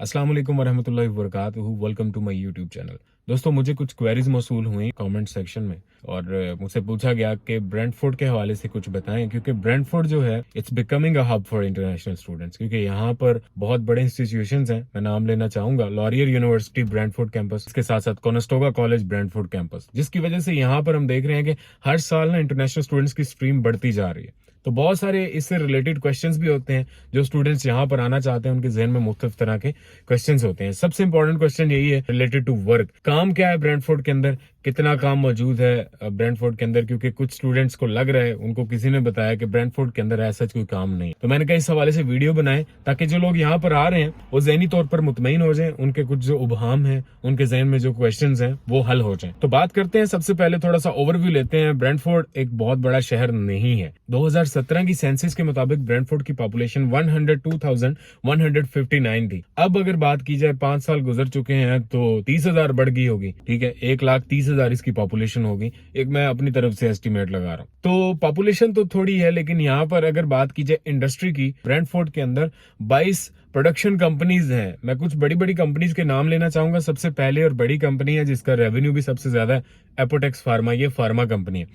अस्सलाम वालेकुम वरहमतुल्लाहि वबरकातुहू। Welcome to my YouTube channel. दोस्तों, मुझे कुछ क्वेरीज मौसूल हुई कमेंट सेक्शन में और मुझसे पूछा गया कि ब्रेंटफोर्ड के हवाले से कुछ बताएं, क्योंकि ब्रेंटफोर्ड जो है it's becoming a hub for international students, क्योंकि यहाँ पर बहुत बड़े इंस्टीट्यूशंस हैं। मैं नाम लेना चाहूंगा लॉरियर यूनिवर्सिटी ब्रेंटफोर्ड कैंपस, इसके साथ साथ कोनेस्टोगा कॉलेज ब्रेंटफोर्ड कैंपस, जिसकी वजह से यहाँ पर हम देख रहे हैं कि हर साल ना इंटरनेशनल स्टूडेंट्स की स्ट्रीम बढ़ती जा रही है। तो बहुत सारे इससे रिलेटेड क्वेश्चंस भी होते हैं जो स्टूडेंट्स यहाँ पर आना चाहते हैं, उनके जहन में मुख्तलिफ तरह के क्वेश्चंस होते हैं। सबसे इंपॉर्टेंट क्वेश्चन यही है रिलेटेड टू वर्क। काम क्या है ब्रेंटफोर्ड के अंदर, कितना काम मौजूद है ब्रेंटफोर्ड के अंदर, क्योंकि कुछ स्टूडेंट्स को लग रहा है, उनको किसी ने बताया कि ब्रेंटफोर्ड के अंदर ऐसा कोई काम नहीं। तो मैंने कहा इस हवाले से वीडियो बनाए ताकि जो लोग यहाँ पर आ रहे हैं वो ज़हनी तौर पर मुतमईन हो जाएं, उनके कुछ जो उबहाम है, उनके जहन में जो क्वेश्चंस हैं वो हल हो जाएं। तो बात करते हैं, सबसे पहले थोड़ा सा ओवरव्यू लेते हैं। ब्रेंटफोर्ड एक बहुत बड़ा शहर नहीं है। 2017 की सेंसस के मुताबिक ब्रेंटफोर्ड की पॉपुलेशन 102,159 थी। अब अगर बात की जाए 5 साल गुजर चुके हैं तो 30,000 बढ़ गई होगी। ठीक है, 1,30,000 इसकी पॉपुलेशन होगी। एक मैं अपनी तरफ से एस्टिमेट लगा रहा हूँ। तो पॉपुलेशन तो थोड़ी है, लेकिन यहाँ पर अगर बात की जाए इंडस्ट्री की, ब्रेंटफोर्ड के अंदर 22 प्रोडक्शन कंपनीज हैं। मैं कुछ बड़ी बड़ी कंपनीज के नाम लेना चाहूंगा। सबसे पहले और बड़ी कंपनी है जिसका रेवेन्यू भी सबसे ज्यादा है, एपोटेक्स फार्मा। ये फार्मा कंपनी है।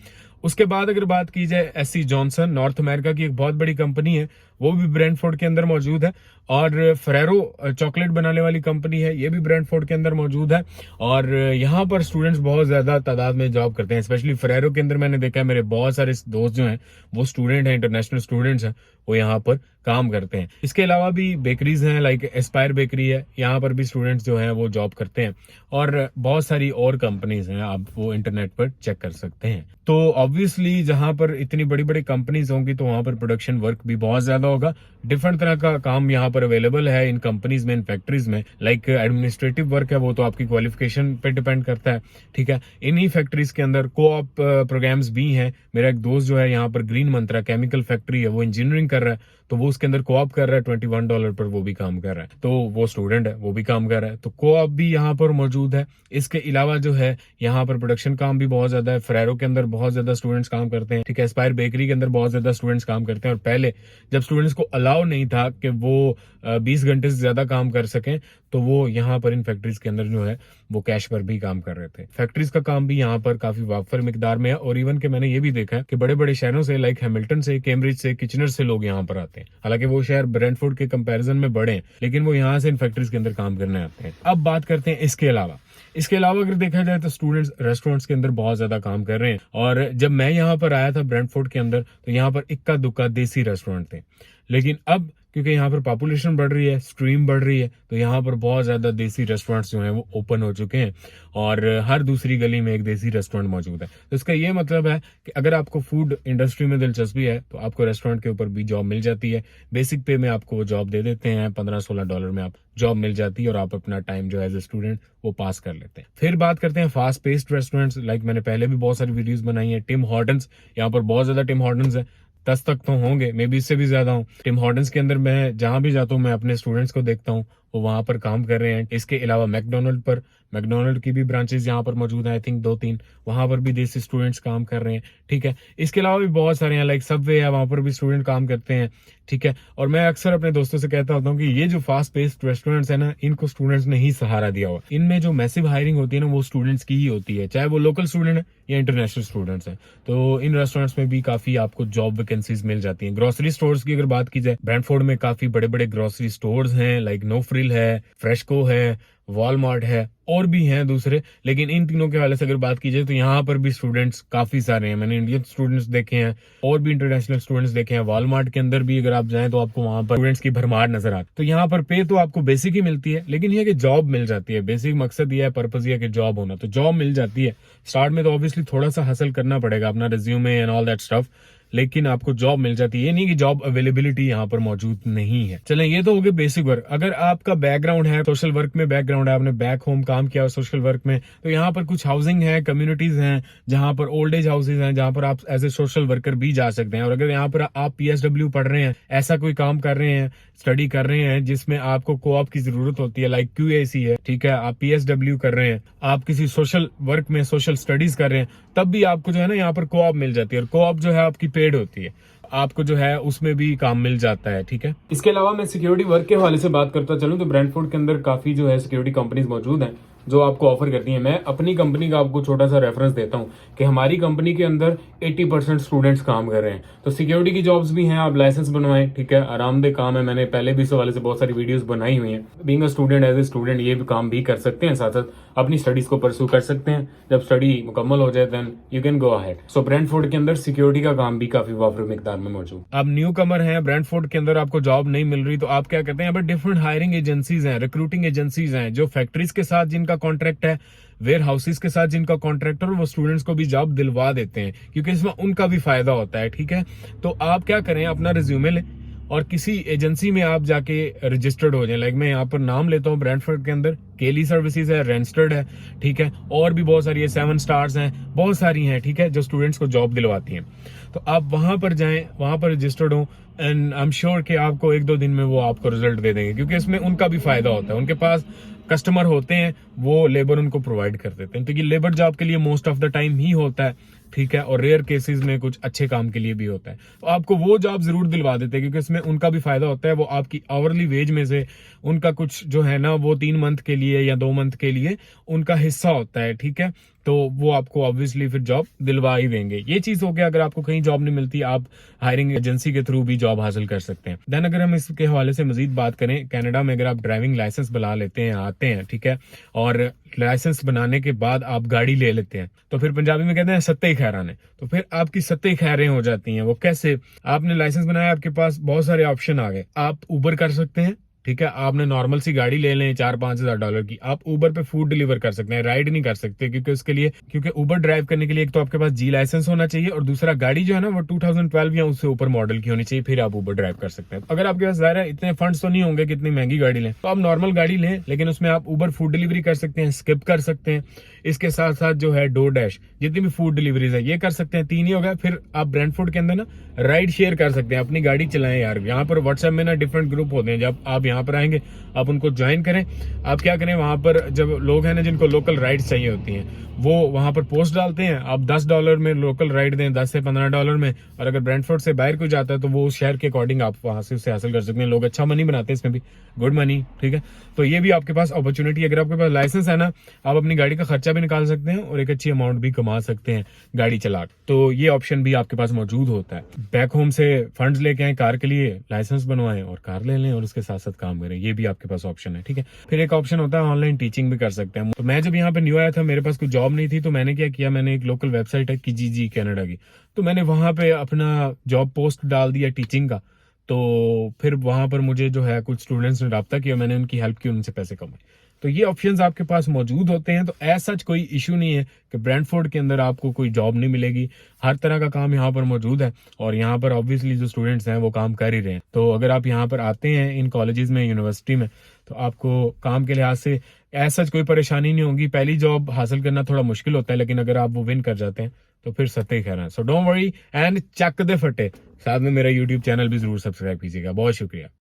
उसके बाद अगर बात की जाए एससी जॉनसन, नॉर्थ अमेरिका की एक बहुत बड़ी कंपनी है, वो भी ब्रेंटफोर्ड के अंदर मौजूद है। और फेरेरो चॉकलेट बनाने वाली कंपनी है, ये भी ब्रेंटफोर्ड के अंदर मौजूद है। और यहाँ पर स्टूडेंट्स बहुत ज्यादा तादाद में जॉब करते हैं। स्पेशली फेरेरो के अंदर मैंने देखा है, मेरे बहुत सारे दोस्त जो हैं वो स्टूडेंट हैं, इंटरनेशनल स्टूडेंट्स हैं, वो यहाँ पर काम करते हैं। इसके अलावा भी बेकरीज हैं, लाइक एस्पायर बेकरी है, यहाँ पर भी स्टूडेंट्स जो हैं वो जॉब करते हैं। और बहुत सारी और कंपनीज हैं, आप वो इंटरनेट पर चेक कर सकते हैं। तो ऑब्वियसली जहां पर इतनी बड़ी बड़ी कंपनीज होंगी तो वहां पर प्रोडक्शन वर्क भी बहुत ज्यादा होगा। डिफरेंट तरह का काम यहाँ पर अवेलेबल है इन कंपनीज में, इन फैक्ट्रीज में। लाइक एडमिनिस्ट्रेटिव वर्क है, वो तो आपकी क्वालिफिकेशन पे डिपेंड करता है। ठीक है, इन्हीं फैक्ट्रीज के अंदर कोऑप प्रोग्राम्स भी हैं। मेरा एक दोस्त जो है यहाँ पर ग्रीन मंत्रा केमिकल फैक्ट्री है, वो इंजीनियरिंग कर रहा है, तो वो उसके अंदर कोऑप कर रहा है। $21 पर वो भी काम कर रहा है। तो वो स्टूडेंट है, वो भी काम कर रहा है, तो कोऑप भी यहाँ पर मौजूद है। इसके अलावा जो है यहाँ पर प्रोडक्शन काम भी बहुत ज्यादा है। फेरेरो के अंदर बहुत ज्यादा स्टूडेंट्स काम करते हैं। ठीक है, एस्पायर बेकरी के अंदर बहुत ज्यादा स्टूडेंट्स काम करते हैं। और पहले जब स्टूडेंट्स को अलाउ नहीं था कि वो 20 घंटे से ज्यादा काम कर सकें, तो वो यहाँ पर इन फैक्ट्रीज के अंदर जो है वो कैश पर भी काम कर रहे थे। फैक्ट्रीज का काम भी यहाँ पर काफी वाफर मिकदार में है। और इवन के मैंने ये भी देखा है कि बड़े बड़े शहरों से, लाइक हैमिल्टन से, कैम्ब्रिज से, किचनर से लोग यहाँ पर आते हैं। हालांकि वो शहर ब्रेंटफोर्ड के कंपैरिजन में बड़े हैं, लेकिन वो यहाँ से इन फैक्ट्रीज के अंदर काम करने आते हैं। अब बात करते हैं इसके अलावा अगर देखा जाए तो स्टूडेंट्स रेस्टोरेंट्स के अंदर बहुत ज्यादा काम कर रहे हैं। और जब मैं यहाँ पर आया था ब्रेंटफोर्ड के अंदर, तो यहाँ पर इक्का दुक्का देसी रेस्टोरेंट थे। लेकिन अब क्योंकि यहाँ पर पॉपुलेशन बढ़ रही है, स्ट्रीम बढ़ रही है, तो यहाँ पर बहुत ज्यादा देसी रेस्टोरेंट्स जो हैं वो ओपन हो चुके हैं। और हर दूसरी गली में एक देसी रेस्टोरेंट मौजूद है। तो इसका ये मतलब है कि अगर आपको फूड इंडस्ट्री में दिलचस्पी है तो आपको रेस्टोरेंट के ऊपर भी जॉब मिल जाती है। बेसिक पे में आपको वो जॉब दे देते हैं, $15-16 में आप जॉब मिल जाती है और आप अपना टाइम जो एज ए स्टूडेंट वो पास कर लेते हैं। फिर बात करते हैं फास्ट पेस्ड रेस्टोरेंट्स। लाइक मैंने पहले भी बहुत सारी वीडियोस बनाई है। टिम हॉर्टन्स, यहाँ पर बहुत ज्यादा टिम हॉर्टन्स है, 10 तक तो होंगे, मे बी इससे भी ज्यादा हूँ। टिम हॉर्टन्स के अंदर मैं जहां भी जाता हूँ, मैं अपने स्टूडेंट्स को देखता हूँ वो वहां पर काम कर रहे हैं। इसके अलावा मैकडोनल्ड की भी ब्रांचेस यहाँ पर मौजूद है, आई थिंक 2-3, वहां पर भी देसी स्टूडेंट्स काम कर रहे हैं। ठीक है, इसके अलावा भी बहुत सारे हैं, लाइक सबवे है, वहां पर भी स्टूडेंट काम करते हैं। ठीक है, और मैं अक्सर अपने दोस्तों से कहता होता हूँ कि ये जो फास्ट पेस्ड रेस्टोरेंट्स है ना, इनको स्टूडेंट्स ने ही सहारा दिया हुआ। इनमें जो मैसिव हायरिंग होती है ना, वो स्टूडेंट्स की ही होती है, चाहे वो लोकल स्टूडेंट है या इंटरनेशनल स्टूडेंट्स हैं। तो इन रेस्टोरेंट्स में भी काफी आपको जॉब वैकेंसीज मिल जाती हैं। ग्रोसरी स्टोर्स की अगर बात की जाए, ब्रेंटफोर्ड में काफी बड़े बड़े ग्रोसरी स्टोर्स हैं, लाइक नो फ्रिल है, फ्रेशको है, वॉलमार्ट है, और भी हैं दूसरे। लेकिन इन तीनों के हवाले से अगर बात की जाए तो यहाँ पर भी स्टूडेंट्स काफी सारे हैं। मैंने इंडियन स्टूडेंट्स देखे हैं और भी इंटरनेशनल स्टूडेंट्स देखे हैं। वॉलमार्ट के अंदर भी अगर आप जाएं तो आपको वहां पर स्टूडेंट्स की भरमार नजर आती है। तो यहाँ पर पे तो आपको बेसिक ही मिलती है, लेकिन ये कि जॉब मिल जाती है। बेसिक मकसद ये है, पर्पज ये है कि जॉब होना, तो जॉब मिल जाती है। स्टार्ट में तो ऑब्वियसली थोड़ा सा हासिल करना पड़ेगा, अपना resume and all that stuff, लेकिन आपको जॉब मिल जाती है। ये नहीं कि जॉब अवेलेबिलिटी यहाँ पर मौजूद नहीं है। चलें, ये तो हो गए बेसिक वर्क। अगर आपका बैकग्राउंड है, सोशल वर्क में बैकग्राउंड है, आपने बैक होम काम किया सोशल वर्क में, तो यहाँ पर कुछ हाउसिंग है, कम्युनिटीज हैं, जहां पर ओल्ड एज हाउसेज हैं, जहां पर आप एज ए सोशल वर्कर भी जा सकते हैं। और अगर यहाँ पर आप PSW पढ़ रहे हैं, ऐसा कोई काम कर रहे हैं, स्टडी कर रहे हैं जिसमें आपको कोऑप की जरूरत होती है, लाइक QAC है, ठीक है, आप PSW कर रहे हैं, आप किसी सोशल वर्क में सोशल स्टडीज कर रहे हैं, तब भी आपको जो है ना यहाँ पर कोऑप मिल जाती है। और कोऑप जो है आपकी पेड होती है। आपको जो है उसमें भी काम मिल जाता है, ठीक है। इसके अलावा मैं सिक्योरिटी वर्क के हवाले से बात करता चलूँ तो ब्रेंटफोर्ड के अंदर काफी जो है सिक्योरिटी कंपनीज मौजूद हैं जो आपको ऑफर करती हैं। मैं अपनी कंपनी का आपको छोटा सा रेफरेंस देता हूं कि हमारी कंपनी के अंदर 80% स्टूडेंट्स काम कर रहे हैं। तो सिक्योरिटी की जॉब्स भी हैं, आप लाइसेंस बनवाएं, ठीक है, आरामदेह काम है। मैंने पहले भी इस हवाले से बहुत सारी वीडियोस बनाई हुई हैं। Being a student, as a student ये भी काम भी कर सकते हैं, साथ साथ अपनी स्टडीज को परस्यू कर सकते हैं। जब स्टडी मुकम्मल हो जाए then you can go ahead. So Brentford के अंदर सिक्योरिटी का काम भी काफी वाफर मिकदार में मौजूद। आप न्यू कमर हैं, ब्रेंटफोर्ड के अंदर आपको जॉब नहीं मिल रही, तो आप क्या कहते हैं, यहाँ पर डिफरेंट हायरिंग एजेंसीज हैं, रिक्रूटिंग एजेंसीज हैं जो फैक्ट्रीज के साथ जिनका कॉन्ट्रैक्ट है, वेयर हाउसेस के साथ जिनका कॉन्ट्रैक्टर, वो स्टूडेंट्स को भी जॉब दिलवा देते हैं क्योंकि इसमें उनका भी फायदा होता है, ठीक है। तो आप क्या करें, अपना रिज्यूमे लें और किसी एजेंसी में आप जाके रजिस्टर्ड हो जाए। लाइक मैं यहाँ पर नाम लेता हूँ, ब्रेंटफोर्ड के अंदर केली सर्विसेज है, रेंस्टर्ड है, ठीक है, और भी बहुत सारी है, 7 स्टार्स हैं, बहुत सारी हैं, ठीक है, जो स्टूडेंट्स को जॉब दिलवाती हैं। तो आप वहां पर जाएं, वहां पर रजिस्टर्ड हो एंड आई एम श्योर कि आपको 1-2 दिन में वो आपको रिजल्ट दे देंगे क्योंकि इसमें उनका भी फायदा होता है। उनके पास कस्टमर होते हैं, वो लेबर उनको प्रोवाइड कर देते हैं, तो ये लेबर जॉब के लिए मोस्ट ऑफ द टाइम ही होता है, ठीक है, और रेयर केसेस में कुछ अच्छे काम के लिए भी होता है। तो आपको वो जॉब जरूर दिलवा देते हैं क्योंकि इसमें उनका भी फायदा होता है। वो आपकी आवरली वेज में से उनका कुछ जो है ना वो 3 मंथ के लिए या 2 मंथ के लिए उनका हिस्सा होता है, ठीक है। तो वो आपको ऑब्वियसली फिर जॉब दिलवा ही देंगे। ये चीज हो गया, अगर आपको कहीं जॉब नहीं मिलती आप हायरिंग एजेंसी के थ्रू भी जॉब हासिल कर सकते हैं। देन अगर हम इसके हवाले से मजीद बात करें, कनाडा में अगर आप ड्राइविंग लाइसेंस बना लेते हैं, आते हैं, ठीक है, और लाइसेंस बनाने के बाद आप गाड़ी ले लेते हैं, तो फिर पंजाबी में कहते हैं सत्ते ही खैराने, तो फिर आपकी सत्ते ही खैरें हो जाती हैं। वो कैसे, आपने लाइसेंस बनाया, आपके पास बहुत सारे ऑप्शन आ गए, आप उबर कर सकते हैं, ठीक है, आपने नॉर्मल सी गाड़ी ले लें $4-5 हज़ार की, आप उबर पे फूड डिलीवर कर सकते हैं, राइड नहीं कर सकते क्योंकि उसके लिए, क्योंकि उबर ड्राइव करने के लिए एक तो आपके पास जी लाइसेंस होना चाहिए और दूसरा गाड़ी जो है ना वो 2012 या उससे ऊपर मॉडल की होनी चाहिए, फिर आप उबर ड्राइव कर सकते हैं। अगर आपके पास ज़ाहिर है इतने फंड्स तो नहीं होंगे कि इतनी महंगी गाड़ी लें, तो आप नॉर्मल गाड़ी लें, लेकिन उसमें आप उबर फूड डिलीवरी कर सकते हैं, स्किप कर सकते हैं, इसके साथ साथ जो है डोरडैश, जितनी भी फूड डिलीवरीज है ये कर सकते हैं। 3 ही हो गया। फिर आप ब्रेंटफोर्ड के अंदर ना राइड शेयर कर सकते हैं, अपनी गाड़ी चलाएं यार। यहाँ पर व्हाट्सएप में ना डिफरेंट ग्रुप होते हैं, जब आप यहाँ पर आएंगे आप उनको ज्वाइन करें। आप क्या करें, वहां पर जब लोग हैं ना जिनको लोकल राइड्स चाहिए होती हैं, वो वहां पर पोस्ट डालते हैं, आप $10 में लोकल राइड दें, $10 से $15 में, और अगर ब्रेंटफोर्ड से बाहर कोई जाता है तो वो उस शहर के अकॉर्डिंग आप वहां से उससे हासिल कर सकते हैं। लोग अच्छा मनी बनाते हैं इसमें भी, गुड मनी, ठीक है। तो ये भी आपके पास अपॉर्चुनिटी, अगर आपके पास लाइसेंस है ना, आप अपनी गाड़ी का खर्चा भी निकाल सकते हैं और एक अच्छी अमाउंट भी कमा सकते हैं गाड़ी चला, तो ये ऑप्शन भी आपके पास मौजूद होता है। बैक होम से फंड्स लेके आए कार के लिए, लाइसेंस बनवाएं और कार ले लें और उसके साथ साथ काम करें, ये भी आपके पास ऑप्शन है, ठीक है। फिर एक ऑप्शन होता है ऑनलाइन टीचिंग भी कर सकते हैं। तो मैं जब यहाँ पे न्यू आया था, मेरे पास कोई जॉब नहीं थी, तो मैंने क्या किया, मैंने एक लोकल वेबसाइट है Kijiji कनाडा की, तो मैंने वहां पे अपना जॉब पोस्ट डाल दिया टीचिंग का। तो फिर वहां पर मुझे जो है कुछ स्टूडेंट्स ने रब्ता किया, मैंने उनकी हेल्प की, उनसे पैसे कमाए। तो ये ऑप्शंस आपके पास मौजूद होते हैं। तो ऐसा सच कोई इशू नहीं है कि ब्रेंटफोर्ड के अंदर आपको कोई जॉब नहीं मिलेगी, हर तरह का काम यहाँ पर मौजूद है और यहाँ पर ऑब्वियसली जो स्टूडेंट्स हैं वो काम कर ही रहे हैं। तो अगर आप यहाँ पर आते हैं इन कॉलेजेस में, यूनिवर्सिटी में, तो आपको काम के लिहाज से ऐसा कोई परेशानी नहीं होगी। पहली जॉब हासिल करना थोड़ा मुश्किल होता है, लेकिन अगर आप वो विन कर जाते हैं तो फिर सत्ते ही खैर। सो डोंट वरी एंड चक दे फटे। साथ में मेरा यूट्यूब चैनल भी जरूर सब्सक्राइब कीजिएगा। बहुत शुक्रिया।